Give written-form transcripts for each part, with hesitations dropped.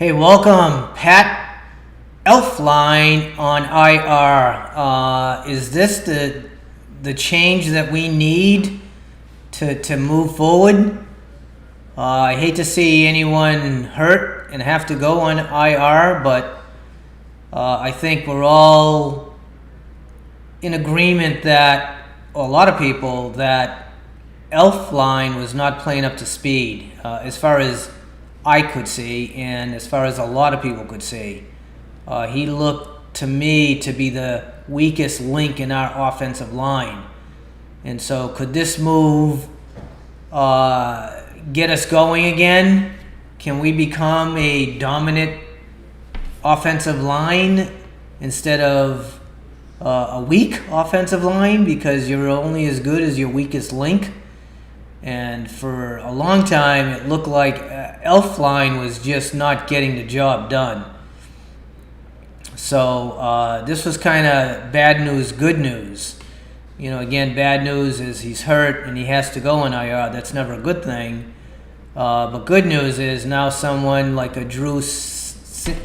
Hey, welcome, Pat Elflein on IR. Is this the change that we need to move forward? I hate to see anyone hurt and have to go on IR, but I think we're all in agreement that a lot of people that Elflein was not playing up to speed as far as I could see, and as far as a lot of people could see. He looked to me to be the weakest link in our offensive line. And so could this move get us going again? Can we become a dominant offensive line instead of a weak offensive line, because you're only as good as your weakest link? And for a long time, it looked like Elflein was just not getting the job done. So this was kind of bad news, good news. Again, bad news is he's hurt and he has to go on IR. That's never a good thing. But good news is now someone like a Drew Semia.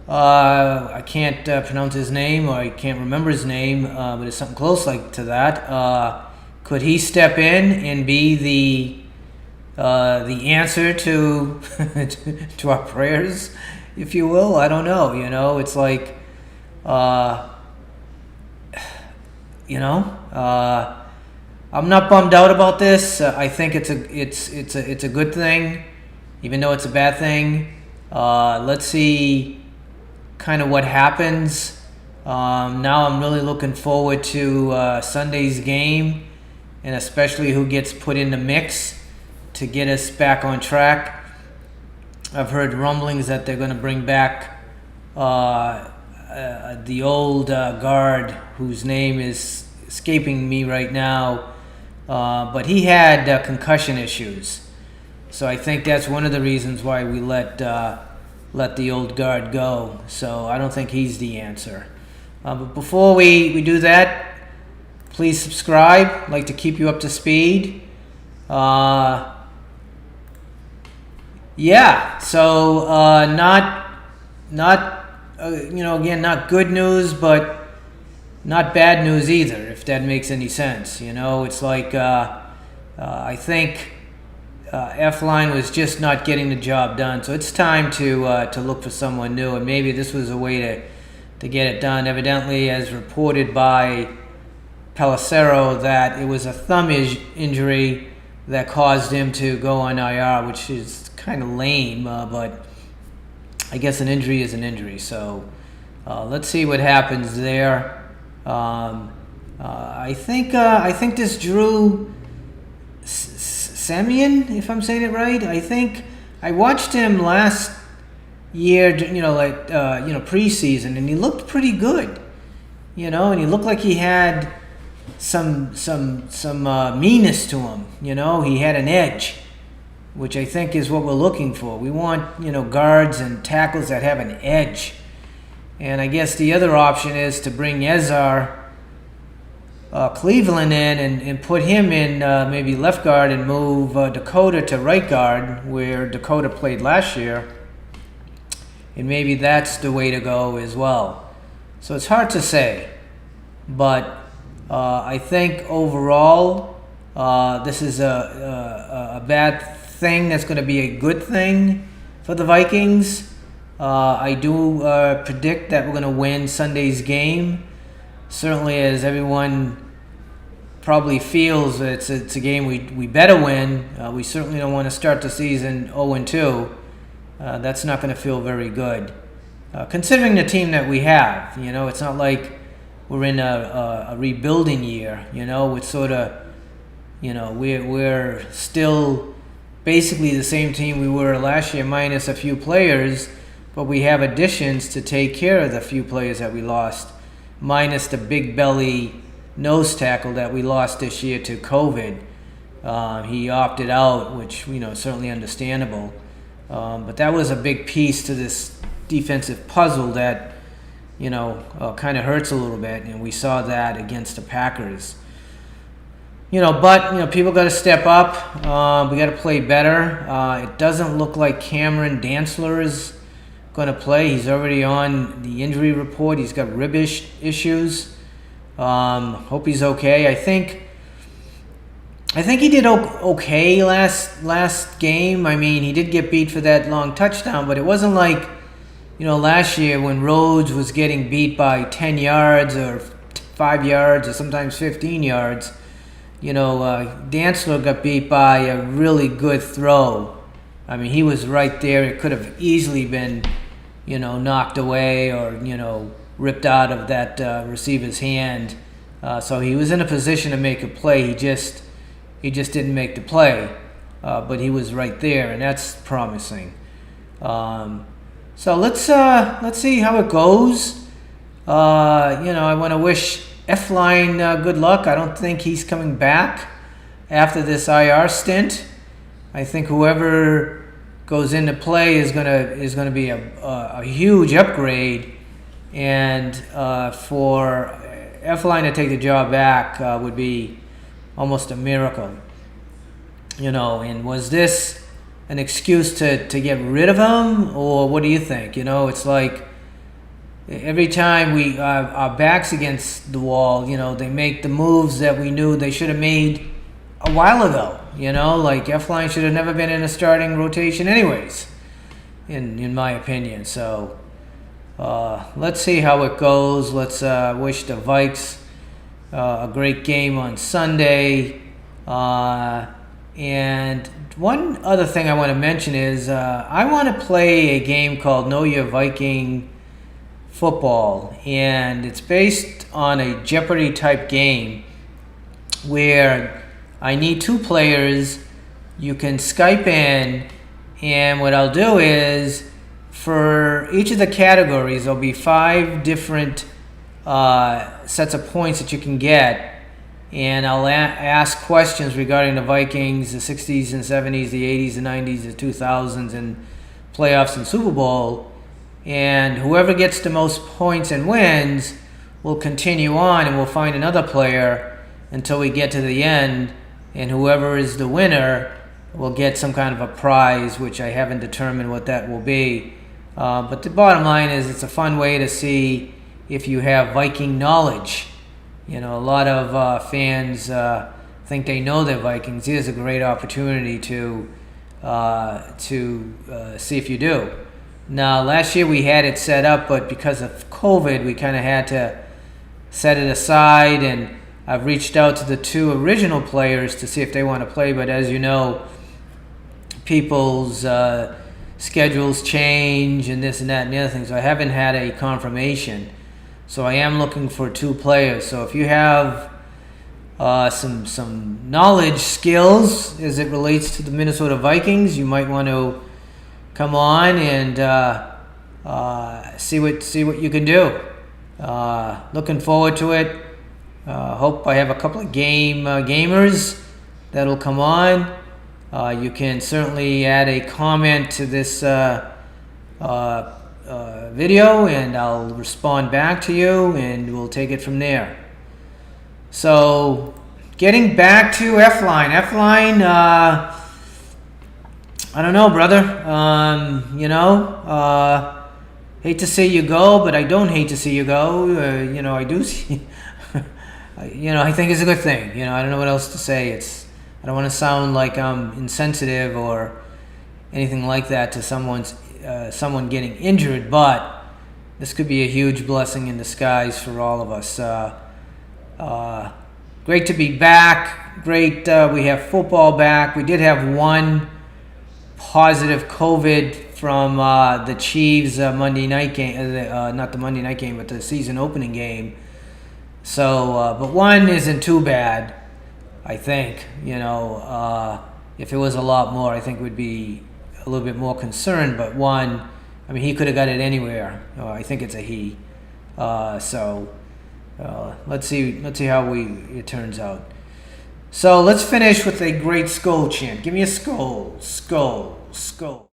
I can't pronounce his name, or I can't remember his name, but it's something close like to that. Could he step in and be the answer to to our prayers, if you will? I don't know. It's like, I'm not bummed out about this. I think it's a good thing, even though it's a bad thing. Let's see kind of what happens. Now I'm really looking forward to Sunday's game, and especially who gets put in the mix to get us back on track. I've heard rumblings that they're going to bring back the old guard, whose name is escaping me right now, but he had concussion issues. So I think that's one of the reasons why we let the old guard go. So I don't think he's the answer. But before we do that, please subscribe. I'd like to keep you up to speed. So again, not good news, but not bad news either, if that makes any sense. It's like I think Elflein was just not getting the job done. So it's time to look for someone new, and maybe this was a way to get it done. Evidently, as reported by Pelissero, that it was a thumb injury that caused him to go on IR, which is kind of lame, but I guess an injury is an injury. So let's see what happens there. I think this Drew Semien, if I'm saying it right, I think I watched him last year, preseason, and he looked pretty good, and he looked like he had some meanness to him. He had an edge, which I think is what we're looking for. We want, guards and tackles that have an edge. And I guess the other option is to bring Ezra Cleveland in and put him in maybe left guard, and move Dakota to right guard, where Dakota played last year. And maybe that's the way to go as well. So it's hard to say. But I think overall this is a bad thing that's going to be a good thing for the Vikings. I do predict that we're going to win Sunday's game. Certainly, as everyone probably feels, it's a game we better win. We certainly don't want to start the season 0-2. That's not going to feel very good, considering the team that we have. It's not like we're in a rebuilding year. It's sort of, we're still basically the same team we were last year, minus a few players, but we have additions to take care of the few players that we lost, minus the big belly nose tackle that we lost this year to COVID. He opted out, which certainly understandable, but that was a big piece to this defensive puzzle that kind of hurts a little bit, and we saw that against the Packers. But people got to step up. We got to play better. It doesn't look like Cameron Dantzler is going to play. He's already on the injury report. He's got rib issues. Hope he's okay. I think he did okay last game. I mean, he did get beat for that long touchdown, but it wasn't like last year when Rhodes was getting beat by 10 yards or 5 yards or sometimes 15 yards. Dantzler got beat by a really good throw. I mean, he was right there. It could have easily been, knocked away or, ripped out of that receiver's hand. So he was in a position to make a play. He just didn't make the play. But he was right there, and that's promising. So let's see how it goes. I want to wish Elflein good luck. I don't think he's coming back after this IR stint. I think whoever goes into play is gonna be a huge upgrade, and for Elflein to take the job back would be almost a miracle. And was this an excuse to get rid of him, or what do you think? It's like every time we our backs against the wall, they make the moves that we knew they should have made a while ago. Like Elflein should have never been in a starting rotation anyways, in my opinion. So let's see how it goes. Let's wish the Vikes a great game on Sunday. And one other thing I want to mention is I want to play a game called Know Your Viking Football, and it's based on a Jeopardy type game where I need 2 players. You can Skype in, and what I'll do is for each of the categories there'll be 5 different sets of points that you can get, and I'll ask questions regarding the Vikings, the 60s and 70s, the 80s, the 90s, the 2000s, and playoffs and Super Bowl. And whoever gets the most points and wins will continue on, and we'll find another player until we get to the end. And whoever is the winner will get some kind of a prize, which I haven't determined what that will be. But the bottom line is it's a fun way to see if you have Viking knowledge. A lot of fans think they know their Vikings. Here's a great opportunity to see if you do. Now, last year we had it set up, but because of COVID, we kind of had to set it aside, and I've reached out to the 2 original players to see if they want to play, but as you know, people's schedules change and this and that and the other thing, so I haven't had a confirmation. So I am looking for 2 players. So if you have some knowledge, skills as it relates to the Minnesota Vikings, you might want to come on and see what you can do. Looking forward to it. Hope I have a couple of gamers that'll come on. You can certainly add a comment to this video, and I'll respond back to you, and we'll take it from there. So, getting back to Elflein. Elflein, I don't know, brother. Hate to see you go, but I don't hate to see you go. I do see. I think it's a good thing. I don't know what else to say. I don't want to sound like I'm insensitive or anything like that to someone getting injured, but this could be a huge blessing in disguise for all of us. Great to be back. Great. We have football back. We did have one positive COVID from the Chiefs Monday night game, not the Monday night game, but the season opening game. So, but one isn't too bad, I think. If it was a lot more, I think we'd be a little bit more concerned. But one, I mean, he could have got it anywhere. I think it's a he. So let's see how it turns out. So let's finish with a great Skol chant. Give me a Skol, Skol, Skol.